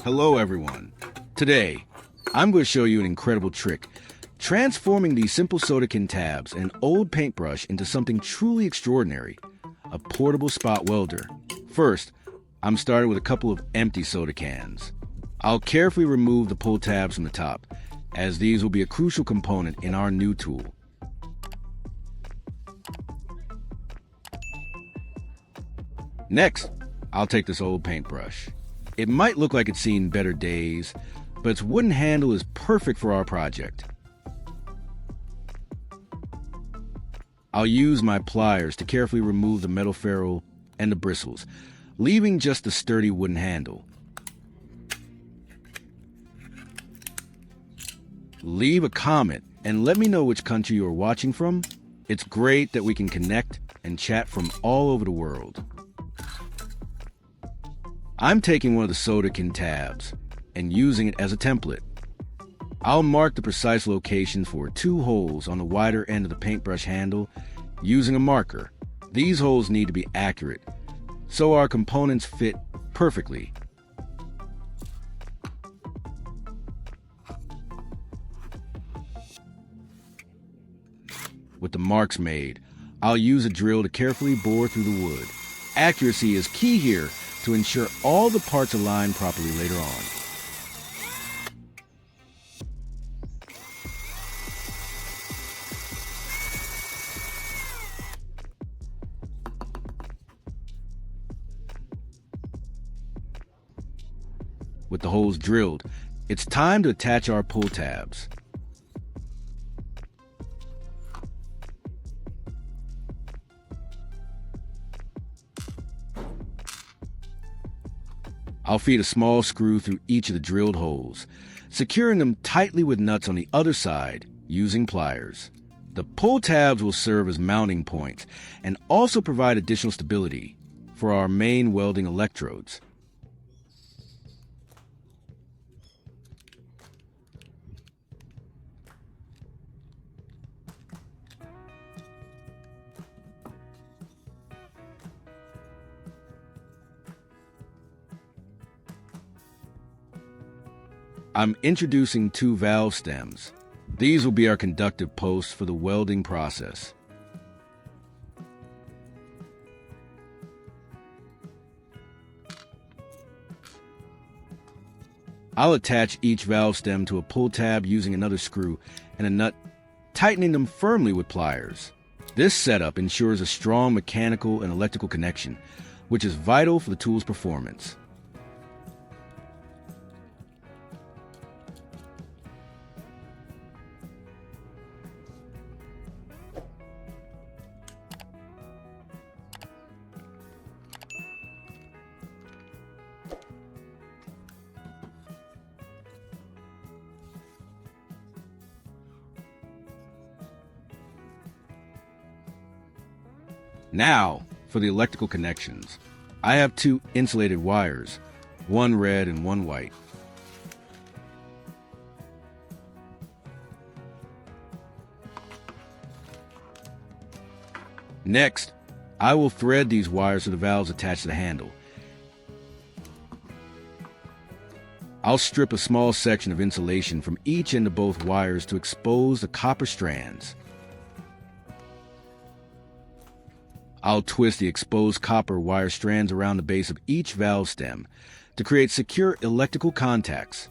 Hello everyone. Today, I'm going to show you an incredible trick, transforming these simple soda can tabs and old paintbrush into something truly extraordinary, a portable spot welder. First, I'm starting with a couple of empty soda cans. I'll carefully remove the pull tabs from the top, as these will be a crucial component in our new tool. Next, I'll take this old paintbrush. It might look like it's seen better days, but its wooden handle is perfect for our project. I'll use my pliers to carefully remove the metal ferrule and the bristles, leaving just the sturdy wooden handle. Leave a comment and let me know which country you are watching from. It's great that we can connect and chat from all over the world. I'm taking one of the soda can tabs and using it as a template. I'll mark the precise location for 2 holes on the wider end of the paintbrush handle using a marker. These holes need to be accurate, so our components fit perfectly. With the marks made, I'll use a drill to carefully bore through the wood. Accuracy is key here to ensure all the parts align properly later on. With the holes drilled, it's time to attach our pull tabs. I'll feed a small screw through each of the drilled holes, securing them tightly with nuts on the other side using pliers. The pull tabs will serve as mounting points and also provide additional stability for our main welding electrodes. I'm introducing 2 valve stems. These will be our conductive posts for the welding process. I'll attach each valve stem to a pull tab using another screw and a nut, tightening them firmly with pliers. This setup ensures a strong mechanical and electrical connection, which is vital for the tool's performance. Now, for the electrical connections. I have 2 insulated wires, one red and one white. Next, I will thread these wires to the valves attached to the handle. I'll strip a small section of insulation from each end of both wires to expose the copper strands. I'll twist the exposed copper wire strands around the base of each valve stem to create secure electrical contacts.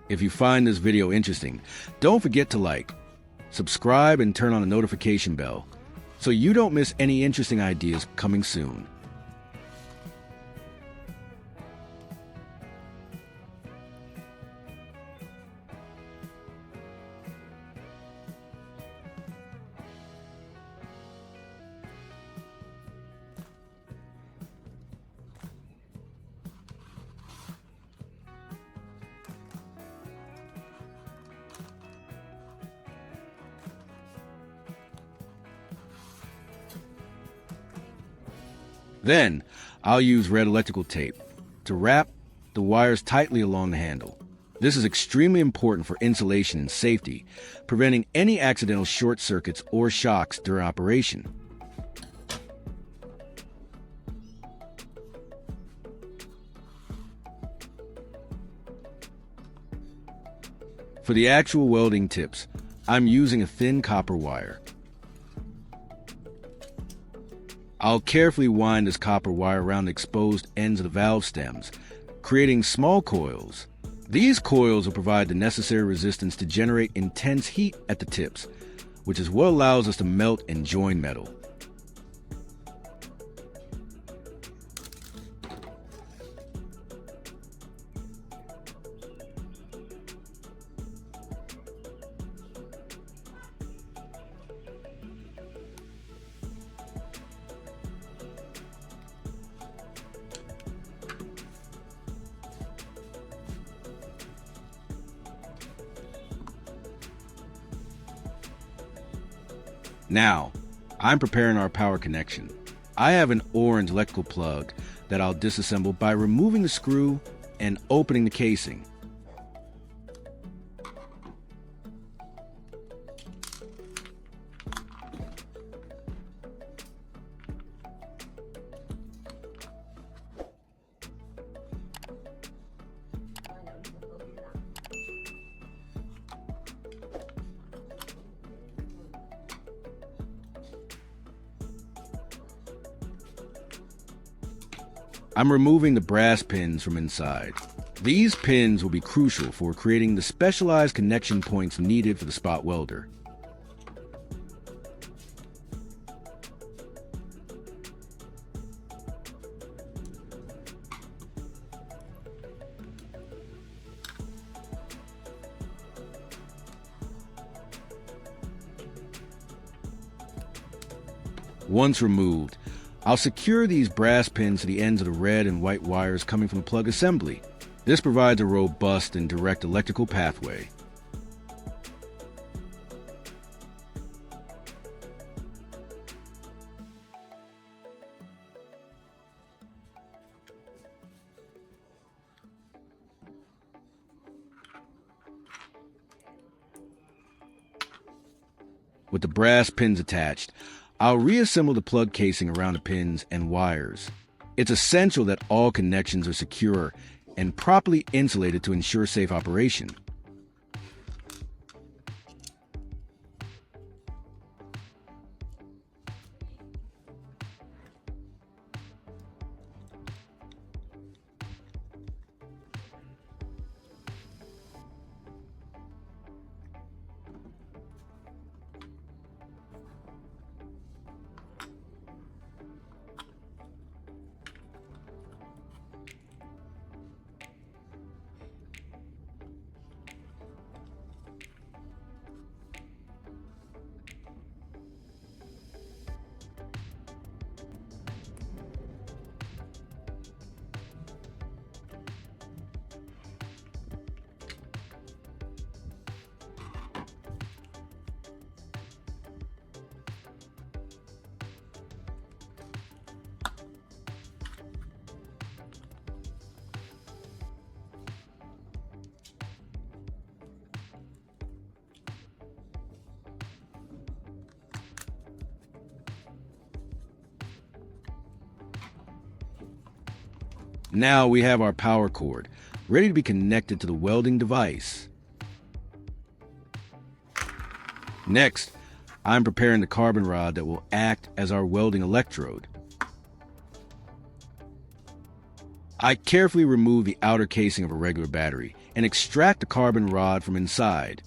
If you find this video interesting, don't forget to like, subscribe, and turn on the notification bell so you don't miss any interesting ideas coming soon. Then, I'll use red electrical tape to wrap the wires tightly along the handle. This is extremely important for insulation and safety, preventing any accidental short circuits or shocks during operation. For the actual welding tips, I'm using a thin copper wire. I'll carefully wind this copper wire around the exposed ends of the valve stems, creating small coils. These coils will provide the necessary resistance to generate intense heat at the tips, which is what allows us to melt and join metal. Now, I'm preparing our power connection. I have an orange electrical plug that I'll disassemble by removing the screw and opening the casing. I'm removing the brass pins from inside. These pins will be crucial for creating the specialized connection points needed for the spot welder. Once removed, I'll secure these brass pins to the ends of the red and white wires coming from the plug assembly. This provides a robust and direct electrical pathway. With the brass pins attached, I'll reassemble the plug casing around the pins and wires. It's essential that all connections are secure and properly insulated to ensure safe operation. Now we have our power cord, ready to be connected to the welding device. Next, I'm preparing the carbon rod that will act as our welding electrode. I carefully remove the outer casing of a regular battery and extract the carbon rod from inside.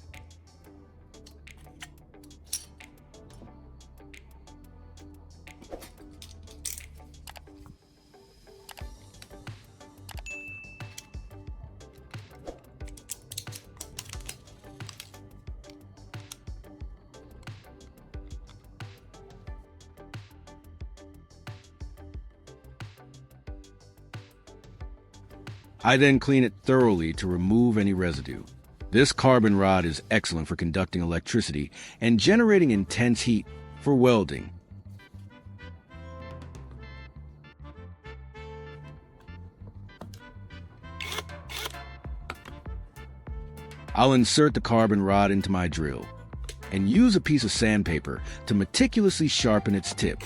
I then clean it thoroughly to remove any residue. This carbon rod is excellent for conducting electricity and generating intense heat for welding. I'll insert the carbon rod into my drill and use a piece of sandpaper to meticulously sharpen its tip.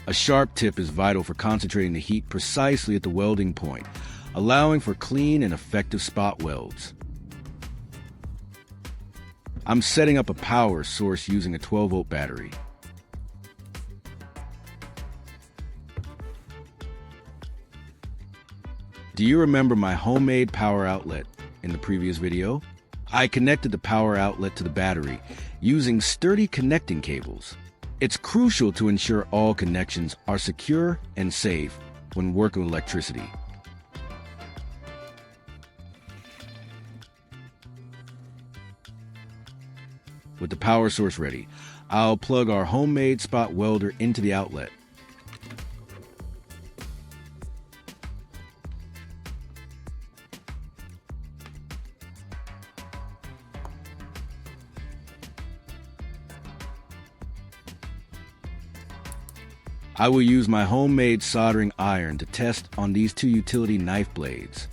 A sharp tip is vital for concentrating the heat precisely at the welding point, allowing for clean and effective spot welds. I'm setting up a power source using a 12-volt battery. Do you remember my homemade power outlet in the previous video? I connected the power outlet to the battery using sturdy connecting cables. It's crucial to ensure all connections are secure and safe when working with electricity. With the power source ready, I'll plug our homemade spot welder into the outlet. I will use my homemade soldering iron to test on these two utility knife blades.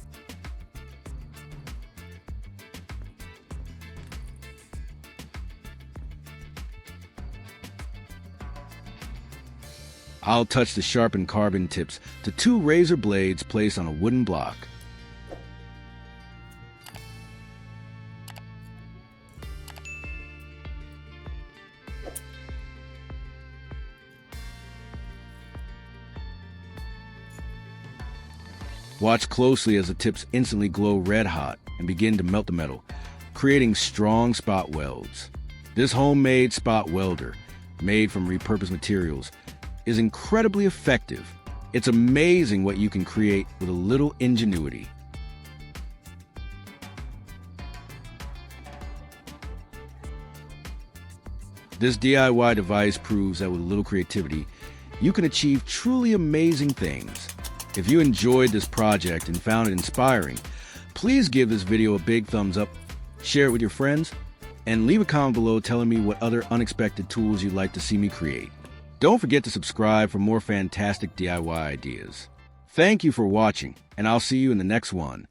I'll touch the sharpened carbon tips to two razor blades placed on a wooden block. Watch closely as the tips instantly glow red hot and begin to melt the metal, creating strong spot welds. This homemade spot welder, made from repurposed materials, is incredibly effective. It's amazing what you can create with a little ingenuity. This DIY device proves that with a little creativity, you can achieve truly amazing things. If you enjoyed this project and found it inspiring, please give this video a big thumbs up, share it with your friends, and leave a comment below telling me what other unexpected tools you'd like to see me create. Don't forget to subscribe for more fantastic DIY ideas. Thank you for watching, and I'll see you in the next one.